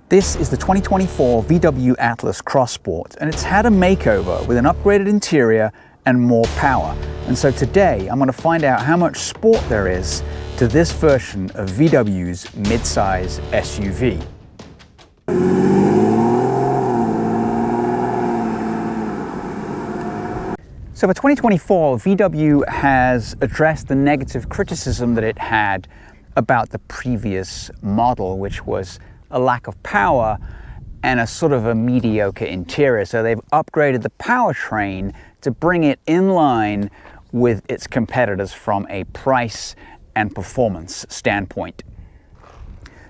This is the 2024 VW Atlas Cross Sport, and it's had a makeover with an upgraded interior and more power. And so today I'm going to find out how much sport there is to this version of VW's midsize SUV. So for 2024, VW has addressed the negative criticism that it had about the previous model, which was a lack of power and a sort of a mediocre interior. So they've upgraded the powertrain to bring it in line with its competitors from a price and performance standpoint.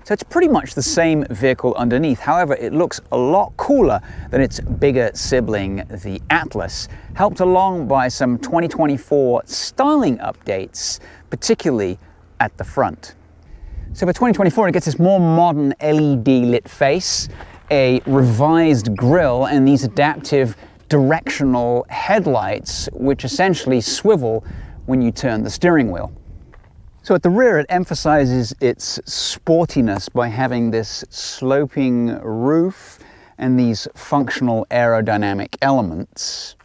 So it's pretty much the same vehicle underneath. However, it looks a lot cooler than its bigger sibling, the Atlas, helped along by some 2024 styling updates, particularly at the front. So for 2024, it gets this more modern LED lit face, a revised grille, and these adaptive directional headlights, which essentially swivel when you turn the steering wheel. So at the rear, it emphasizes its sportiness by having this sloping roof and these functional aerodynamic elements,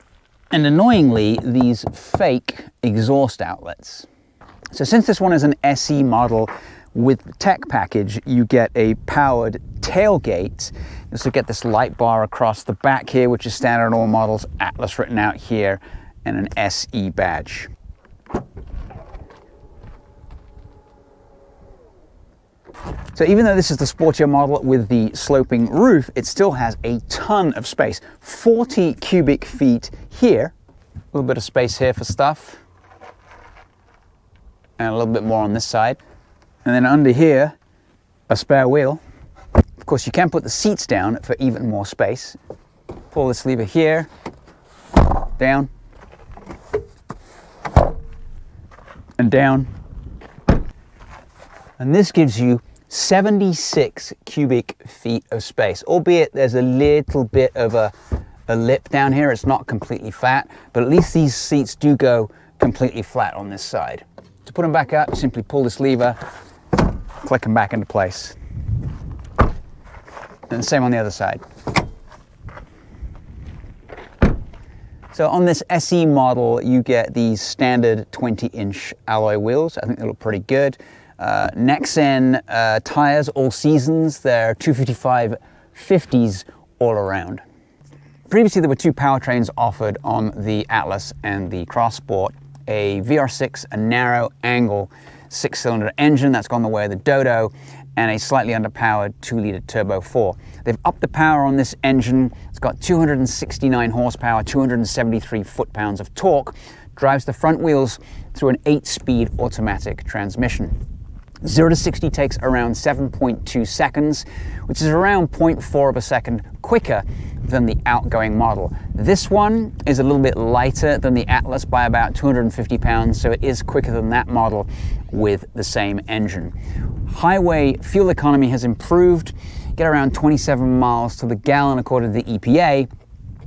and annoyingly, these fake exhaust outlets. So since this one is an SE model, with the tech package, you get a powered tailgate. You also get this light bar across the back here, which is standard on all models, Atlas written out here, and an SE badge. So even though this is the sportier model with the sloping roof, it still has a ton of space. 40 cubic feet here, a little bit of space here for stuff, and a little bit more on this side. And then under here, a spare wheel. Of course, you can put the seats down for even more space. Pull this lever here, down, and down. And this gives you 76 cubic feet of space, albeit there's a little bit of a lip down here. It's not completely flat, but at least these seats do go completely flat on this side. To put them back up, simply pull this lever, click them back into place. And the same on the other side. So on this SE model, you get these standard 20-inch alloy wheels. I think they look pretty good. Nexen tires, all seasons. They're 255 50s all around. Previously, there were two powertrains offered on the Atlas and the Cross Sport. A VR6, a narrow angle 6-cylinder engine that's gone the way of the Dodo, and a slightly underpowered 2-liter turbo 4. They've upped the power on this engine. It's got 269 horsepower, 273 foot-pounds of torque, drives the front wheels through an 8-speed automatic transmission. 0 to 60 takes around 7.2 seconds, which is around 0.4 of a second quicker than the outgoing model. This one is a little bit lighter than the Atlas by about 250 pounds, so it is quicker than that model with the same engine. Highway fuel economy has improved, get around 27 miles to the gallon according to the EPA.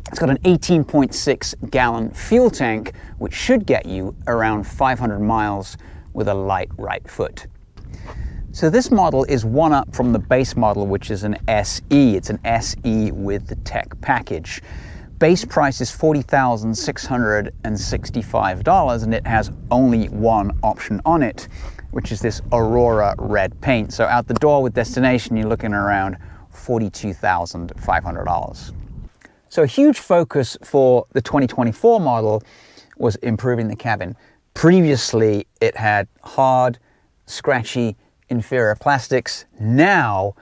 It's got an 18.6 gallon fuel tank, which should get you around 500 miles with a light right foot. So this model is one up from the base model, which is an SE. It's an SE with the tech package. Base price is $40,665, and it has only one option on it, which is this Aurora red paint. So out the door with destination, you're looking around $42,500. So a huge focus for the 2024 model was improving the cabin. Previously, it had hard, scratchy, inferior plastics. Now,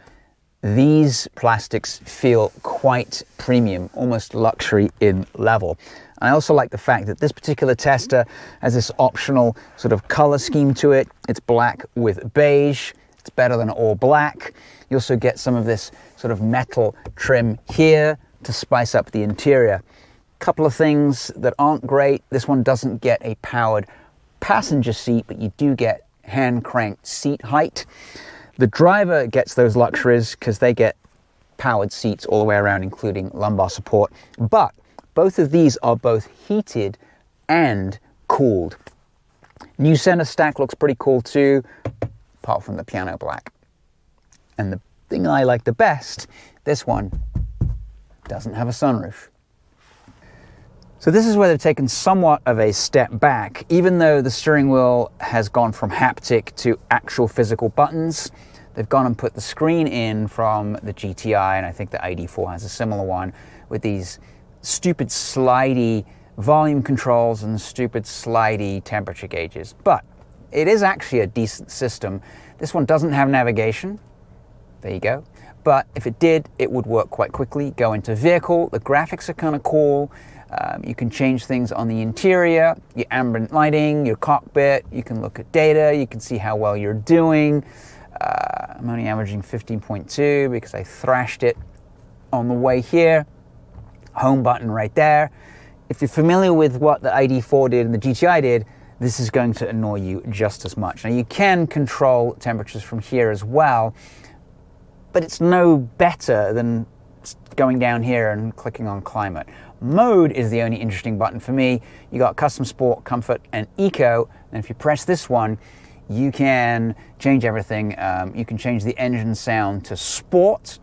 these plastics feel quite premium, almost luxury in level. I also like the fact that this particular tester has this optional sort of color scheme to it. It's black with beige. It's better than all black. You also get some of this sort of metal trim here to spice up the interior. Couple of things that aren't great. This one doesn't get a powered passenger seat, but you do get hand cranked seat height. The driver gets those luxuries because they get powered seats all the way around, including lumbar support. But both of these are both heated and cooled. New center stack looks pretty cool too, apart from the piano black. And the thing I like the best, this one doesn't have a sunroof. So this is where they've taken somewhat of a step back. Even though the steering wheel has gone from haptic to actual physical buttons, they've gone and put the screen in from the GTI, and I think the ID4 has a similar one, with these stupid slidey volume controls and stupid slidey temperature gauges. But it is actually a decent system. This one doesn't have navigation. There you go. But if it did, it would work quite quickly. Go into vehicle, the graphics are kind of cool. You can change things on the interior, your ambient lighting, your cockpit. You can look at data, you can see how well you're doing. I'm only averaging 15.2 because I thrashed it on the way here. Home button right there. If you're familiar with what the ID4 did and the GTI did, this is going to annoy you just as much. Now you can control temperatures from here as well, but it's no better than going down here and clicking on climate. Mode is the only interesting button for me. You got custom, sport, comfort, and eco, and if you press this one, you can change everything. You can change the engine sound to sport.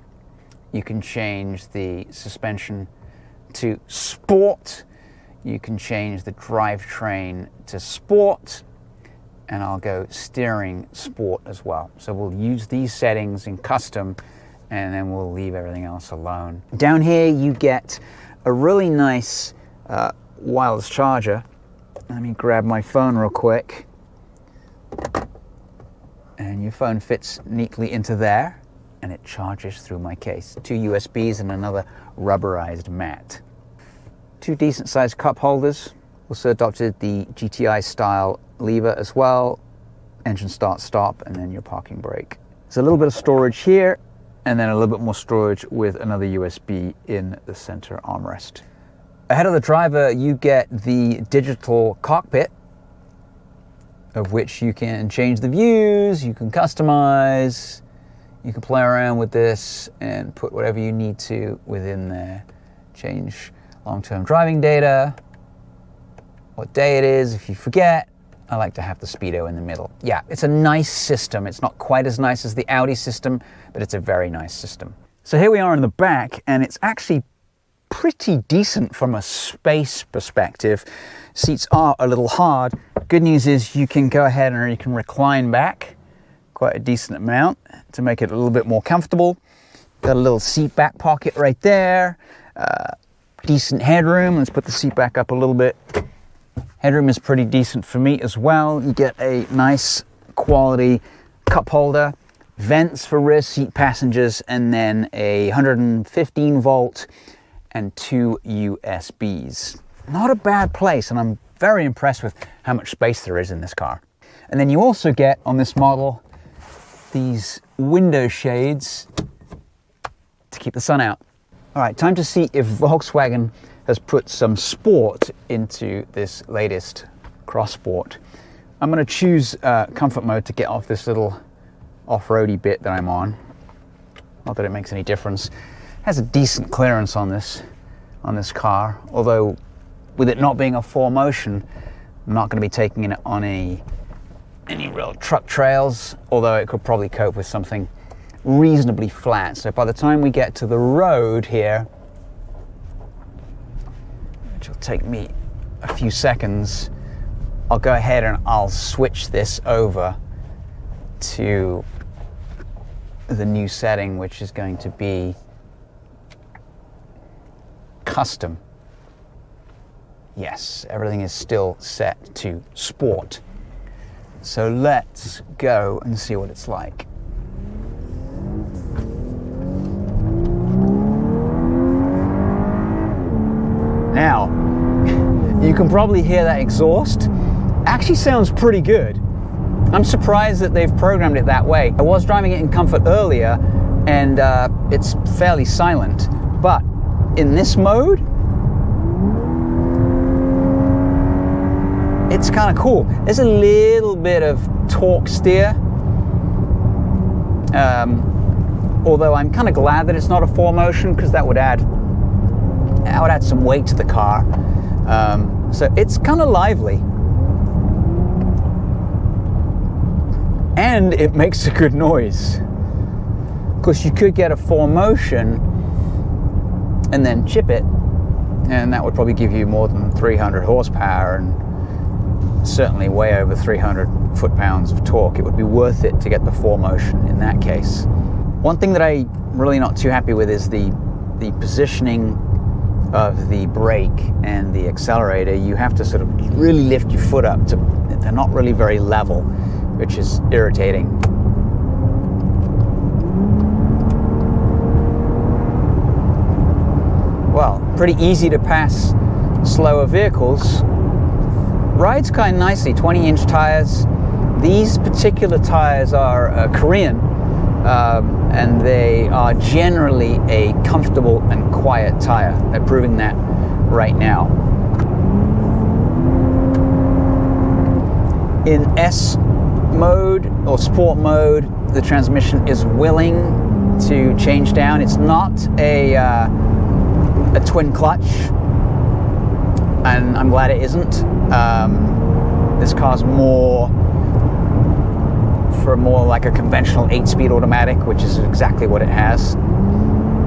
You can change the suspension to sport. You can change the drivetrain to sport, and I'll go steering sport as well. So we'll use these settings in custom, and then we'll leave everything else alone. Down here you get a really nice wireless charger. Let me grab my phone real quick. And your phone fits neatly into there, and it charges through my case. 2 USBs and another rubberized mat. 2 decent sized cup holders. Also adopted the GTI style lever as well. Engine start, stop, and then your parking brake. There's a little bit of storage here, and then a little bit more storage with another USB in the center armrest. Ahead of the driver, you get the digital cockpit, of which you can change the views, you can customize, you can play around with this and put whatever you need to within there. Change long-term driving data, what day it is if you forget. I like to have the speedo in the middle. Yeah, it's a nice system. It's not quite as nice as the Audi system, but it's a very nice system. So here we are in the back, and it's actually pretty decent from a space perspective. Seats are a little hard. Good news is you can go ahead and you can recline back quite a decent amount to make it a little bit more comfortable. Got a little seat back pocket right there. Decent headroom. Let's put the seat back up a little bit. Headroom is pretty decent for me as well. You get a nice quality cup holder, vents for rear seat passengers, and then a 115 volt and 2 USBs. Not a bad place, and I'm very impressed with how much space there is in this car. And then you also get on this model these window shades to keep the sun out. All right, time to see if Volkswagen has put some sport into this latest Cross Sport. I'm going to choose comfort mode to get off this little off-roady bit that I'm on. Not that it makes any difference. It has a decent clearance on this car, although with it not being a 4Motion, I'm not going to be taking it on any real truck trails, although it could probably cope with something reasonably flat. So by the time we get to the road here, which will take me a few seconds, I'll go ahead and I'll switch this over to the new setting, which is going to be custom. Yes, everything is still set to sport. So let's go and see what it's like. Now, you can probably hear that exhaust. Actually sounds pretty good. I'm surprised that they've programmed it that way. I was driving it in comfort earlier, and it's fairly silent. But in this mode, it's kind of cool. There's a little bit of torque steer. Although I'm kind of glad that it's not a 4Motion, because that would add some weight to the car. So it's kind of lively. And it makes a good noise. Of course, you could get a 4Motion and then chip it, and that would probably give you more than 300 horsepower and certainly way over 300 foot-pounds of torque. It would be worth it to get the 4Motion in that case. One thing that I'm really not too happy with is the positioning of the brake and the accelerator. You have to sort of really lift your foot up. They're not really very level, which is irritating. Well, pretty easy to pass slower vehicles. Rides kind of nicely, 20-inch tires. These particular tires are Korean, and they are generally a comfortable and quiet tire. They're proving that right now. In S mode or sport mode, the transmission is willing to change down. It's not a twin clutch, and I'm glad it isn't. This car's more like a conventional 8-speed automatic, which is exactly what it has.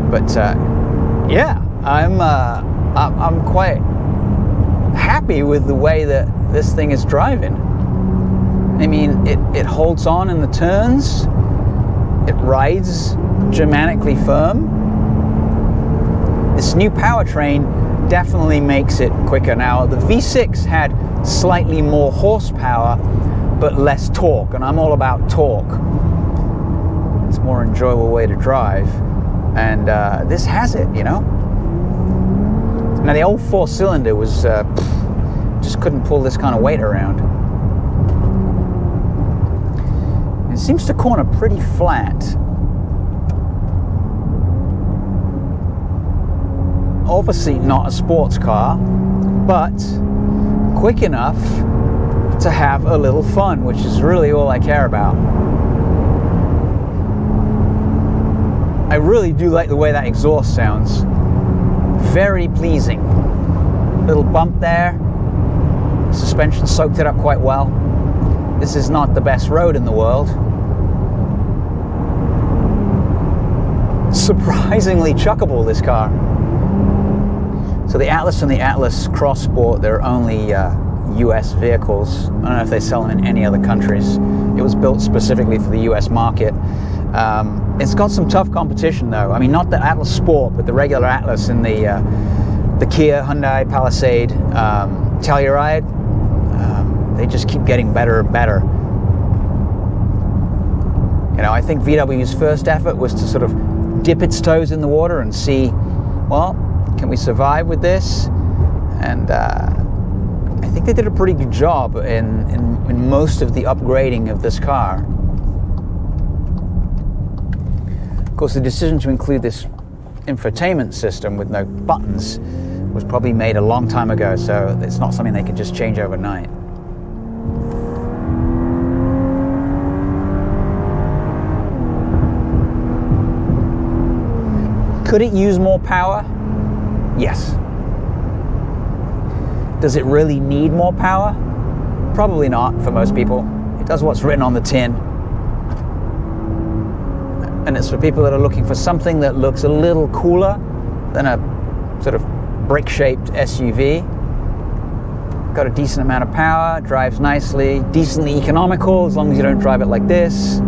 But yeah, I'm quite happy with the way that this thing is driving. I mean, it holds on in the turns. It rides dramatically firm. This new powertrain definitely makes it quicker. Now, the V6 had slightly more horsepower, but less torque, and I'm all about torque. It's a more enjoyable way to drive, and this has it, you know? Now, the old 4-cylinder was, just couldn't pull this kind of weight around. It seems to corner pretty flat. Obviously not a sports car, but quick enough to have a little fun, which is really all I care about. I really do like the way that exhaust sounds. Very pleasing. Little bump there. Suspension soaked it up quite well. This is not the best road in the world. Surprisingly chuckable, this car. So the Atlas and the Atlas Cross Sport, they're only US vehicles. I don't know if they sell them in any other countries. It was built specifically for the US market. It's got some tough competition though. I mean, not the Atlas Sport, but the regular Atlas and the Kia, Hyundai, Palisade, Telluride. They just keep getting better and better. You know, I think VW's first effort was to sort of dip its toes in the water and see, well, can we survive with this? And I think they did a pretty good job in most of the upgrading of this car. Of course, the decision to include this infotainment system with no buttons was probably made a long time ago, so it's not something they could just change overnight. Could it use more power? Yes. Does it really need more power? Probably not for most people. It does what's written on the tin. And it's for people that are looking for something that looks a little cooler than a sort of brick-shaped SUV. Got a decent amount of power, drives nicely, decently economical as long as you don't drive it like this.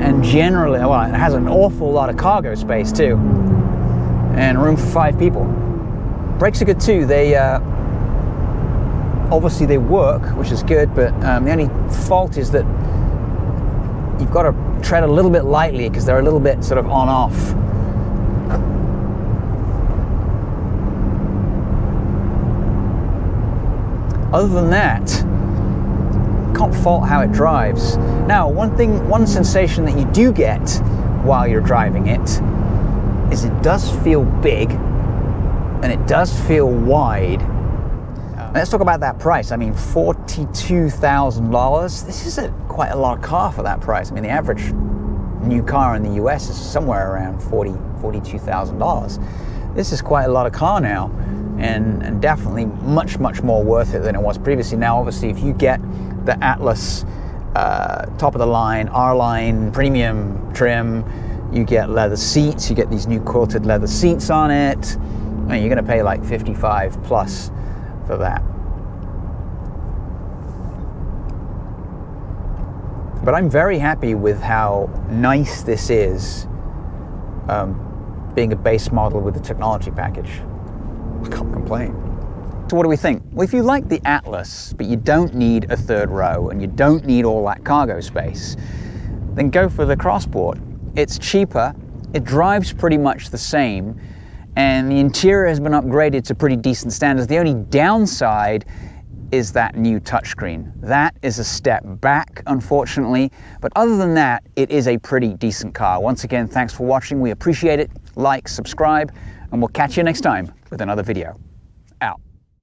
And generally, well, it has an awful lot of cargo space too, and room for 5 people. Brakes are good too. They obviously they work, which is good, but the only fault is that you've got to tread a little bit lightly because they're a little bit sort of on-off. Other than that, can't fault how it drives. Now, one sensation that you do get while you're driving it is it does feel big and it does feel wide. Let's talk about that price. I mean, $42,000. This is quite a lot of car for that price. I mean, the average new car in the US is somewhere around $42,000. This is quite a lot of car now, and definitely much more worth it than it was previously. Now, obviously, if you get the Atlas top of the line, R-line premium trim. You get leather seats, you get these new quilted leather seats on it. I mean, you're going to pay like 55 plus for that. But I'm very happy with how nice this is, being a base model with the technology package. I can't complain. So what do we think? Well, if you like the Atlas, but you don't need a third row and you don't need all that cargo space, then go for the Crossport. It's cheaper, it drives pretty much the same, and the interior has been upgraded to pretty decent standards. The only downside is that new touchscreen. That is a step back, unfortunately, but other than that, it is a pretty decent car. Once again, thanks for watching. We appreciate it. Like, subscribe, and we'll catch you next time with another video. Out.